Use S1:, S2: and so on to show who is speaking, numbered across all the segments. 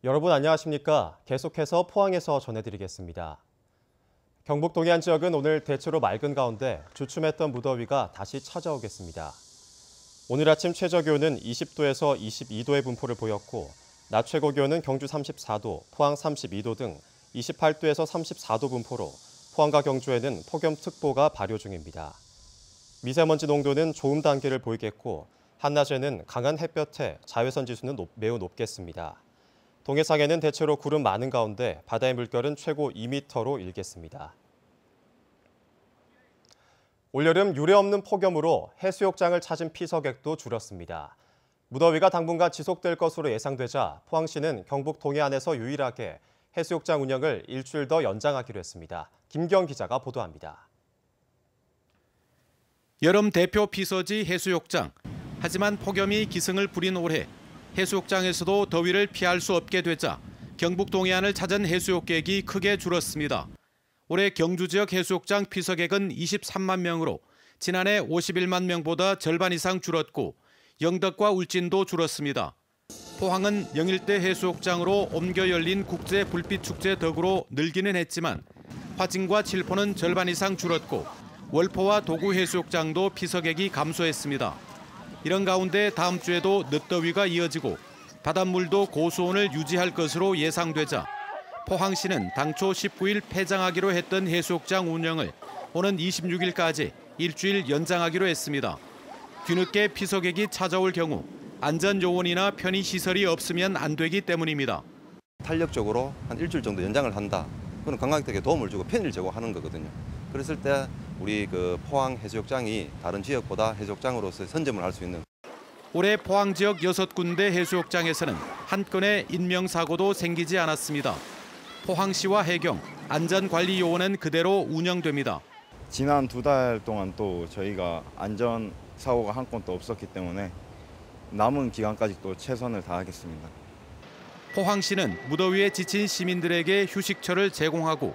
S1: 여러분 안녕하십니까? 계속해서 포항에서 전해드리겠습니다. 경북 동해안 지역은 오늘 대체로 맑은 가운데 주춤했던 무더위가 다시 찾아오겠습니다. 오늘 아침 최저기온은 20도에서 22도의 분포를 보였고 낮 최고 기온은 경주 34도, 포항 32도 등 28도에서 34도 분포로 포항과 경주에는 폭염특보가 발효 중입니다. 미세먼지 농도는 좋음 단계를 보이겠고 한낮에는 강한 햇볕에 자외선 지수는 매우 높겠습니다. 동해상에는 대체로 구름 많은 가운데 바다의 물결은 최고 2m로 일겠습니다. 올여름 유례없는 폭염으로 해수욕장을 찾은 피서객도 줄었습니다. 무더위가 당분간 지속될 것으로 예상되자 포항시는 경북 동해안에서 유일하게 해수욕장 운영을 일주일 더 연장하기로 했습니다. 김경 기자가 보도합니다.
S2: 여름 대표 피서지 해수욕장. 하지만 폭염이 기승을 부린 올해 해수욕장에서도 더위를 피할 수 없게 되자 경북 동해안을 찾은 해수욕객이 크게 줄었습니다. 올해 경주 지역 해수욕장 피서객은 23만 명으로 지난해 51만 명보다 절반 이상 줄었고 영덕과 울진도 줄었습니다. 포항은 영일대 해수욕장으로 옮겨 열린 국제 불빛축제 덕으로 늘기는 했지만 화진과 칠포는 절반 이상 줄었고 월포와 도구 해수욕장도 피서객이 감소했습니다. 이런 가운데 다음 주에도 늦더위가 이어지고 바닷물도 고수온을 유지할 것으로 예상되자 포항시는 당초 19일 폐장하기로 했던 해수욕장 운영을 오는 26일까지 일주일 연장하기로 했습니다. 뒤늦게 피서객이 찾아올 경우 안전요원이나 편의시설이 없으면 안 되기 때문입니다.
S3: 탄력적으로 한 일주일 정도 연장을 한다. 그건 관광객에게 도움을 주고 편의를 제공하는 거거든요. 그랬을 때 우리 포항 해수욕장이 다른 지역보다 해수욕장으로서 선점을 할 수 있는.
S2: 올해 포항 지역 6군데 해수욕장에서는 한 건의 인명사고도 생기지 않았습니다. 포항시와 해경, 안전관리요원은 그대로 운영됩니다.
S4: 지난 2달 동안 또 저희가 안전사고가 한 건도 없었기 때문에 남은 기간까지 또 최선을 다하겠습니다.
S2: 포항시는 무더위에 지친 시민들에게 휴식처를 제공하고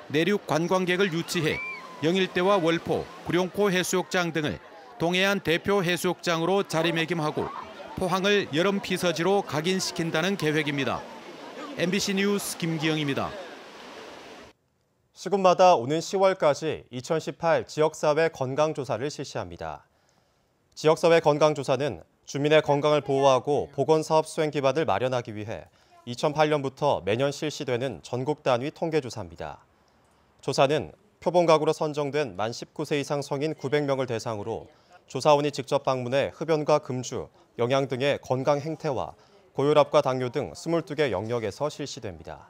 S2: 내륙 관광객을 유치해 영일대와 월포, 구룡포 해수욕장 등을 동해안 대표 해수욕장으로 자리매김하고 포항을 여름 피서지로 각인시킨다는 계획입니다. MBC 뉴스 김기영입니다.
S1: 시군마다 오는 10월까지 2018 지역사회 건강조사를 실시합니다. 지역사회 건강조사는 주민의 건강을 보호하고 보건사업 수행 기반을 마련하기 위해 2008년부터 매년 실시되는 전국 단위 통계조사입니다. 조사는 표본가구로 선정된 만 19세 이상 성인 900명을 대상으로 조사원이 직접 방문해 흡연과 금주, 영양 등의 건강 행태와 고혈압과 당뇨 등 22개 영역에서 실시됩니다.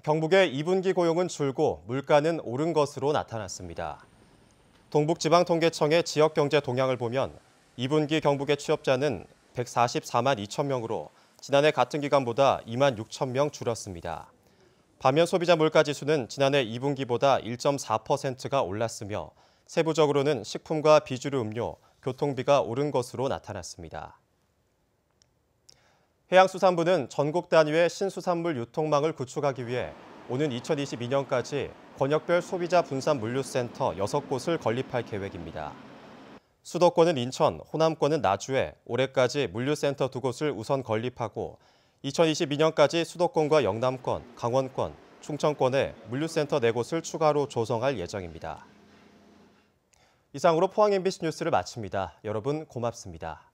S1: 경북의 2분기 고용은 줄고 물가는 오른 것으로 나타났습니다. 동북지방통계청의 지역경제 동향을 보면 2분기 경북의 취업자는 144만 2천 명으로 지난해 같은 기간보다 2만 6천 명 줄었습니다. 반면 소비자 물가지수는 지난해 2분기보다 1.4%가 올랐으며 세부적으로는 식품과 비주류 음료, 교통비가 오른 것으로 나타났습니다. 해양수산부는 전국 단위의 신수산물 유통망을 구축하기 위해 오는 2022년까지 권역별 소비자 분산 물류센터 6곳을 건립할 계획입니다. 수도권은 인천, 호남권은 나주에 올해까지 물류센터 2곳을 우선 건립하고 2022년까지 수도권과 영남권, 강원권, 충청권에 물류센터 4곳을 추가로 조성할 예정입니다. 이상으로 포항 MBC 뉴스를 마칩니다. 여러분 고맙습니다.